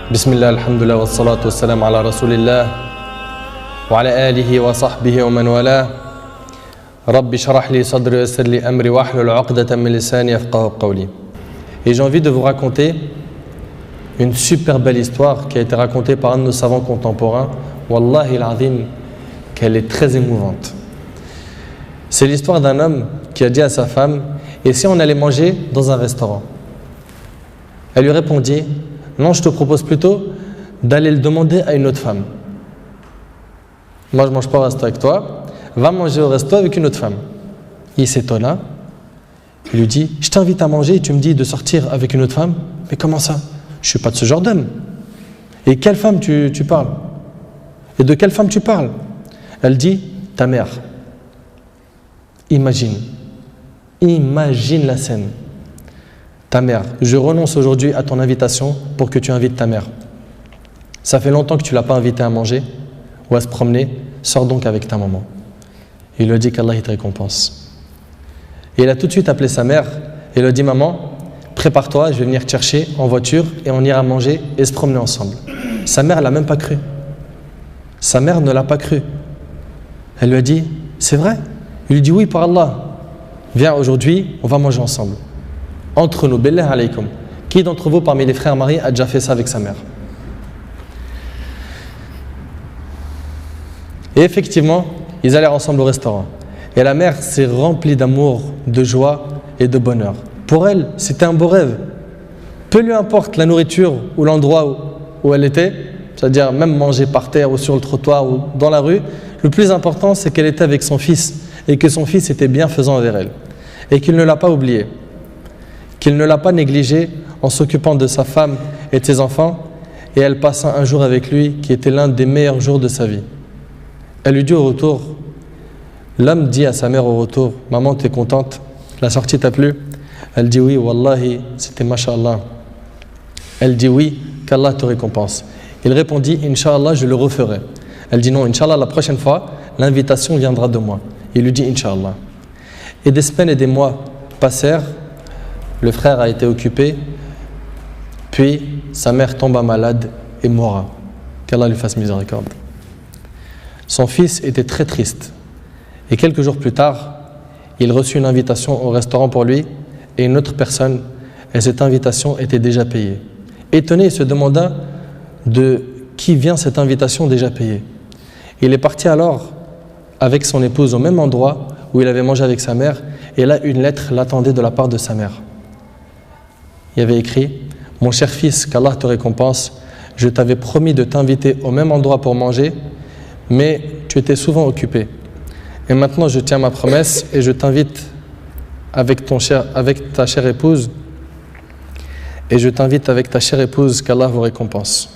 بسم الله الحمد لله والصلاة والسلام على رسول الله وعلى آله وصحبه ومن والاه رب اشرح لي صدري ويسر لي أمري واحلل عقدة من لساني يفقهوا قولي. Et j'ai envie de vous raconter une super belle histoire qui a été racontée par un de nos savants contemporains. Wallahi al-azim, qu'elle est très émouvante. C'est l'histoire d'un homme qui a dit à sa femme: et si on allait manger dans un restaurant? Elle lui répondit: non, je te propose plutôt d'aller le demander à une autre femme. Moi, je ne mange pas au resto avec toi, va manger au resto avec une autre femme. Il s'étonna, il lui dit: je t'invite à manger et tu me dis de sortir avec une autre femme? Mais comment ça? Je ne suis pas de ce genre d'homme. Et quelle femme tu parles? Et de quelle femme tu parles? Elle dit: ta mère. Imagine la scène. Ta mère, je renonce aujourd'hui à ton invitation pour que tu invites ta mère. Ça fait longtemps que tu ne l'as pas invitée à manger ou à se promener, sors donc avec ta maman. Il lui a dit qu'Allah te récompense. Et il a tout de suite appelé sa mère et lui a dit: maman, prépare-toi, je vais venir te chercher en voiture et on ira manger et se promener ensemble. Sa mère ne l'a même pas cru. Sa mère ne l'a pas cru. Elle lui a dit: c'est vrai? Il lui dit: oui, par Allah. Viens, aujourd'hui, on va manger ensemble. Entre nous, billah alaykum. Qui d'entre vous, parmi les frères mariés, a déjà fait ça avec sa mère? Et effectivement, ils allèrent ensemble au restaurant. Et la mère s'est remplie d'amour, de joie et de bonheur. Pour elle, c'était un beau rêve. Peu lui importe la nourriture ou l'endroit où elle était, c'est-à-dire même manger par terre ou sur le trottoir ou dans la rue, le plus important, c'est qu'elle était avec son fils et que son fils était bienfaisant envers elle. Et qu'il ne l'a pas oublié, qu'il ne l'a pas négligé en s'occupant de sa femme et de ses enfants, et elle passa un jour avec lui qui était l'un des meilleurs jours de sa vie. Elle lui dit au retour, l'homme dit à sa mère au retour: maman, t'es contente? La sortie t'a plu? Elle dit: oui, wallahi, c'était mashallah. Elle dit: oui, qu'Allah te récompense. Il répondit: Inch'Allah, je le referai. Elle dit: non, Inch'Allah, la prochaine fois, l'invitation viendra de moi. Il lui dit: Inch'Allah. Et des semaines et des mois passèrent. Le frère a été occupé, puis sa mère tomba malade et mourra. Qu'Allah lui fasse miséricorde. Son fils était très triste. Et quelques jours plus tard, il reçut une invitation au restaurant pour lui et une autre personne, et cette invitation était déjà payée. Étonné, il se demanda de qui vient cette invitation déjà payée. Il est parti alors avec son épouse au même endroit où il avait mangé avec sa mère, et là une lettre l'attendait de la part de sa mère. Il y avait écrit: mon cher fils, qu'Allah te récompense, je t'avais promis de t'inviter au même endroit pour manger, mais tu étais souvent occupé. Et maintenant je tiens ma promesse et je t'invite avec ta chère épouse, et je t'invite avec ta chère épouse, qu'Allah vous récompense.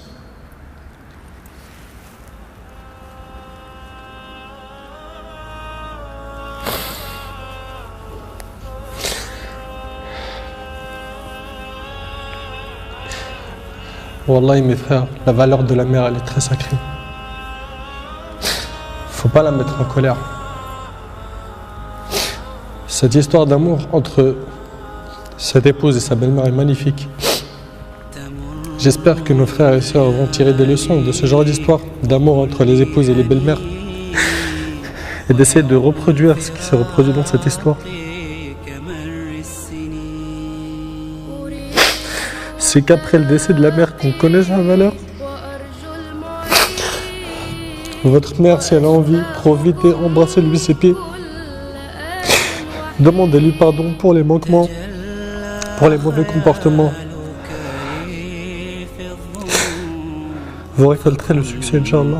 Wallahi mes frères, la valeur de la mère, elle est très sacrée. Faut pas la mettre en colère. Cette histoire d'amour entre cette épouse et sa belle-mère est magnifique. J'espère que nos frères et sœurs vont tirer des leçons de ce genre d'histoire d'amour entre les épouses et les belles-mères et d'essayer de reproduire ce qui s'est reproduit dans cette histoire. C'est qu'après le décès de la mère qu'on connaît sa valeur. Votre mère, si elle a envie, profitez, embrassez-lui ses pieds. Demandez-lui pardon pour les manquements, pour les mauvais comportements. Vous récolterez le succès, Inch'Allah.